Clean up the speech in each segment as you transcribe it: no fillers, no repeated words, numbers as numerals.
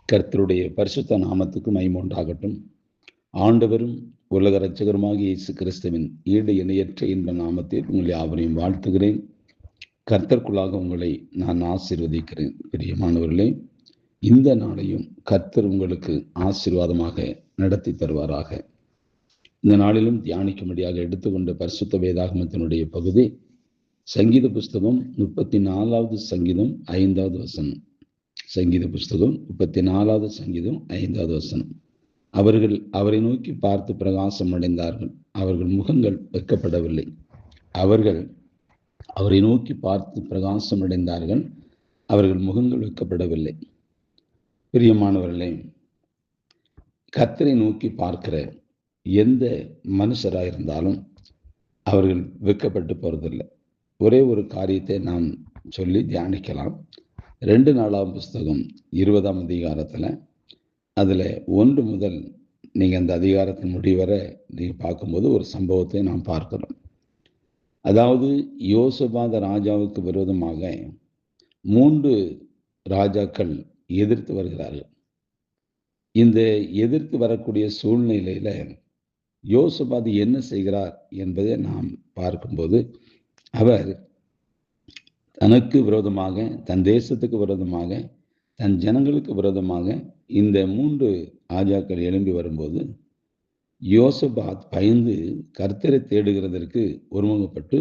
கர்த்தருடைய பரிசுத்த நாமத்துக்கு மகிமை உண்டாகட்டும். ஆண்டவரும் உலக இரட்சகருமாகிய இயேசு கிறிஸ்துவின் ஈடு இணையற்ற இன்ப நாமத்தில் உங்களை யாவரையும் வாழ்த்துகிறேன். கர்த்தருக்குள்ளாக உங்களை நான் ஆசீர்வதிக்கிறேன். பிரியமானவர்களே, இந்த நாளையும் கர்த்தர் உங்களுக்கு ஆசீர்வாதமாக நடத்தி தருவாராக. இந்த நாளிலும் தியானிக்கும்படியாக எடுத்துக்கொண்ட பரிசுத்த வேதாகமத்தினுடைய பகுதி சங்கீத புஸ்தகம் 34வது சங்கீதம் 5வது வசனம். சங்கீத புஸ்தகம் 34வது சங்கீதம் 5வது வசனம். அவர்கள் அவரை நோக்கி பார்த்து பிரகாசம் அடைந்தார்கள், அவர்கள் முகங்கள் வெட்கப்படவில்லை. அவர்கள் அவரை நோக்கி பார்த்து பிரகாசம் அடைந்தார்கள், அவர்கள் முகங்கள் வெட்கப்படவில்லை. பிரியமானவர்களே, கர்த்தரை நோக்கி பார்க்கிற எந்த மனுஷராயிருந்தாலும் அவர்கள் வெட்கப்பட்டு போறதில்லை. ஒரே ஒரு காரியத்தை நாம் சொல்லி தியானிக்கலாம். 2 நாளாம் புஸ்தகம் 20ஆம் அதிகாரத்தில் அதில் 1 முதல் நீங்கள் அந்த அதிகாரத்தின் முடிவரை நீங்கள் பார்க்கும்போது ஒரு சம்பவத்தை நாம் பார்க்கிறோம். அதாவது யோசபாத் ராஜாவுக்கு விரோதமாக 3 ராஜாக்கள் எதிர்த்து வருகிறார்கள். இந்த எதிர்த்து வரக்கூடிய சூழ்நிலையில் யோசபாத் என்ன செய்கிறார் என்பதை நாம் பார்க்கும்போது, அவர் தனக்கு விரோதமாக, தன் தேசத்துக்கு விரோதமாக, தன் ஜனங்களுக்கு விரோதமாக இந்த 3 ராஜாக்கள் எழும்பி வரும்போது யோசபாத் பயந்து கர்த்தரை தேடுகிறதற்கு ஒருமுகப்பட்டு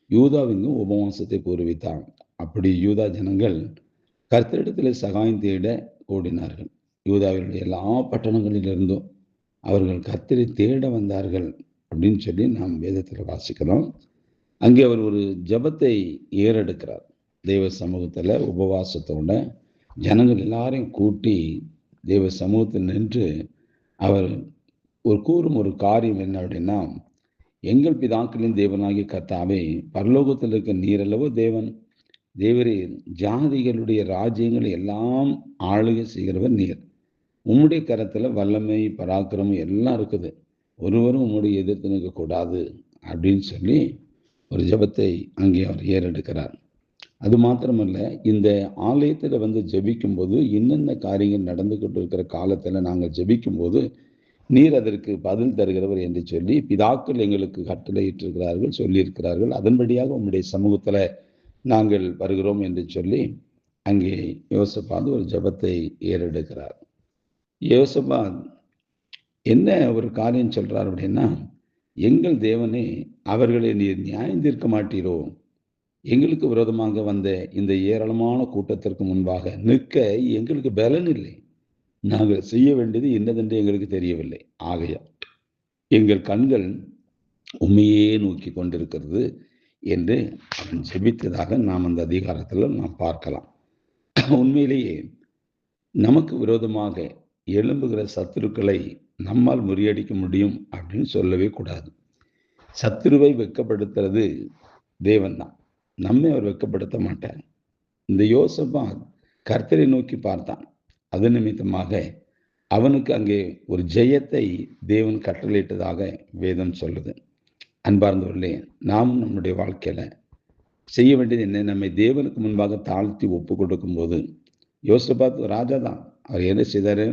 யூதாவிற்கும் உபவாசத்தை கூறுவித்தான். அப்படி யூதா ஜனங்கள் கர்த்தரிடத்தில் சகாயம் தேட ஓடினார்கள். யூதாவினுடைய எல்லா பட்டணங்களிலிருந்தும் அவர்கள் கர்த்தரை தேட வந்தார்கள் அப்படின்னு சொல்லி நாம் வேதத்தில் வாசிக்கிறோம். அங்கே அவர் ஒரு ஜபத்தை ஏறெடுக்கிறார். தெய்வ சமூகத்தில் உபவாசத்தோட ஜனங்கள் எல்லாரையும் கூட்டி தெய்வ சமூகத்தில் நின்று அவர் கூறும் ஒரு காரியம் என்ன அப்படின்னா, எங்கள் பிதாக்களின் தேவனாகிய கர்த்தாவே, பரலோகத்தில் இருக்க நீரல்லவோ தேவன், தேவரே, ஜாதிகளுடைய ராஜ்யங்களை எல்லாம் ஆளுகை செய்கிறவர் நீர். உம்முடைய கரத்தில் வல்லமை, பராக்கிரமம் எல்லாம் இருக்குது. ஒருவரும் உம்முடைய எதிர்த்து நிற்கக்கூடாது அப்படின்னு சொல்லி ஒரு ஜபத்தை அங்கே அவர் ஏறெடுக்கிறார். அது மாத்திரமல்ல, இந்த ஆலயத்தில் ஜெபிக்கும் போது இன்னென்ன காரியங்கள் நடந்து கொண்டு இருக்கிற காலத்தில் நாங்கள் ஜெபிக்கும் போது நீர் அதற்கு பதில் தருகிறவர் என்று சொல்லி பிதாக்கள் எங்களுக்கு கட்டளையிட்டிருக்கிறார்கள், சொல்லியிருக்கிறார்கள். அதன்படியாக உம்முடைய சமூகத்தில் நாங்கள் வருகிறோம் என்று சொல்லி அங்கே யோசபாத் ஒரு ஜபத்தை ஏறெடுக்கிறார். யோசபாத் என்ன ஒரு காரியம் சொல்றார் அப்படின்னா, எங்கள் தேவனே, அவர்களை நீர் நியாயம் தீர்க்க மாட்டீரோ? எங்களுக்கு விரோதமாக வந்த இந்த ஏராளமான கூட்டத்திற்கு முன்பாக நிற்க எங்களுக்கு பலன் இல்லை. நாங்கள் செய்ய வேண்டியது என்னதென்று எங்களுக்கு தெரியவில்லை. ஆகையால் எங்கள் கண்கள் உண்மையே நோக்கி கொண்டிருக்கிறது என்று அவன் ஜெபித்ததாக நாம் அந்த அதிகாரத்தில் நாம் பார்க்கலாம். உண்மையிலேயே நமக்கு விரோதமாக எழும்புகிற சத்துருக்களை நம்மால் முறியடிக்க முடியும் அப்படின்னு சொல்லவே கூடாது. சத்துருவை வெட்கப்படுத்துறது தேவன் தான், நம்மை அவர் வெட்கப்படுத்த மாட்டார். இந்த யோசபாத் கர்த்தரை நோக்கி பார்த்தான். அது நிமித்தமாக அவனுக்கு அங்கே ஒரு ஜெயத்தை தேவன் கட்டளையிட்டதாக வேதம் சொல்லுது. அன்பார்ந்தவர்களே, நாமும் நம்முடைய வாழ்க்கையில செய்ய வேண்டியது என்ன? நம்மை தேவனுக்கு முன்பாக தாழ்த்தி ஒப்பு கொடுக்கும் போது, யோசபாத் ராஜா தான், அவர் என்ன செய்தாரு?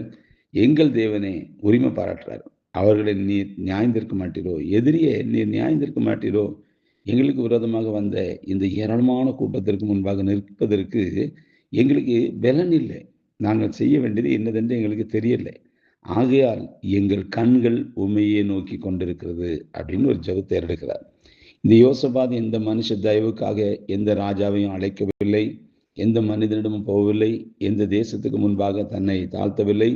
எங்கள் தேவனே உரிமை பாராட்டுறார். அவர்களை நீர் நியாயந்திருக்க மாட்டீரோ? எதிரியே நீர் நியாயந்திருக்க மாட்டீரோ? எங்களுக்கு விரோதமாக வந்த இந்த ஏராளமான கூட்டத்திற்கு முன்பாக நிற்பதற்கு எங்களுக்கு பலன் இல்லை. நாங்கள் செய்ய வேண்டியது என்னதென்று எங்களுக்கு தெரியலை. ஆகையால் எங்கள் கண்கள் உண்மையே நோக்கி கொண்டிருக்கிறது அப்படின்னு ஒரு ஜெபத்தை எடுக்கிறார். இந்த யோசபாத் எந்த மனுஷ தயவுக்காக எந்த ராஜாவையும் அழைக்கவில்லை, எந்த மனிதனிடமும் போகவில்லை, எந்த தேசத்துக்கு முன்பாக தன்னை தாழ்த்தவில்லை.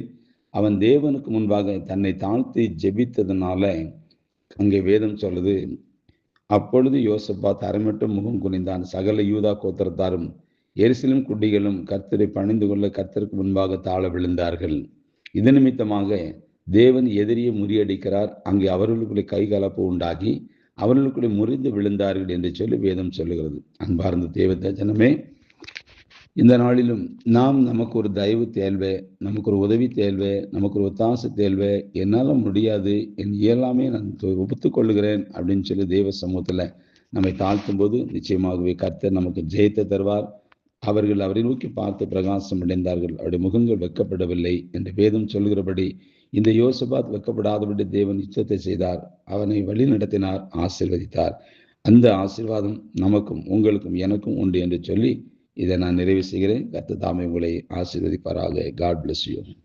அவன் தேவனுக்கு முன்பாக தன்னை தாழ்த்தி ஜெபித்ததுனால அங்கே வேதம் சொல்லுது, அப்பொழுது யோசபாத் அரைமட்டும் முகம் குனிந்தான். சகல யூதா கோத்திரத்தாரும் எருசலேம் குடிகளும் கர்த்தரை பணிந்து கொள்ள கர்த்தருக்கு முன்பாக தாழ விழுந்தார்கள். இது நிமித்தமாக தேவன் எதிரியை முறியடிக்கிறார். அங்கே அவர்களுக்குள்ளே கைகலப்பு உண்டாகி அவர்களுக்குள்ளே முறிந்து விழுந்தார்கள் என்று சொல்லி வேதம் சொல்லுகிறது. அன்பார்ந்த தேவ ஜனமே, இந்த நாளிலும் நாம் நமக்கு ஒரு தயவு தேவை, நமக்கு ஒரு உதவி தேவை, நமக்கு ஒரு ஒத்தாசை தேவை. என்னால் முடியாது, என் இயலாமே நான் ஒப்புத்துக்கொள்ளுகிறேன் அப்படின்னு சொல்லி தேவ சமூகத்தில் நம்மை தாழ்த்தும் போது நிச்சயமாகவே கர்த்தர் நமக்கு ஜெயத்தை தருவார். அவர்கள் அவரை நோக்கி பார்த்து பிரகாசம் அடைந்தார்கள். அவருடைய முகங்கள் வெக்கப்படவில்லை என்று வேதம் சொல்கிறபடி இந்த யோசபாத் வெக்கப்படாதபடி தேவன் யுத்தத்தை செய்தார். அவனை வழி நடத்தினார், ஆசீர்வதித்தார். அந்த ஆசீர்வாதம் நமக்கும் உங்களுக்கும் எனக்கும் உண்டு என்று சொல்லி இதை நான் நிறைவு செய்கிறேன். கர்த்தர் தாமே உங்களை ஆசீர்வதிப்பாராக. God bless you.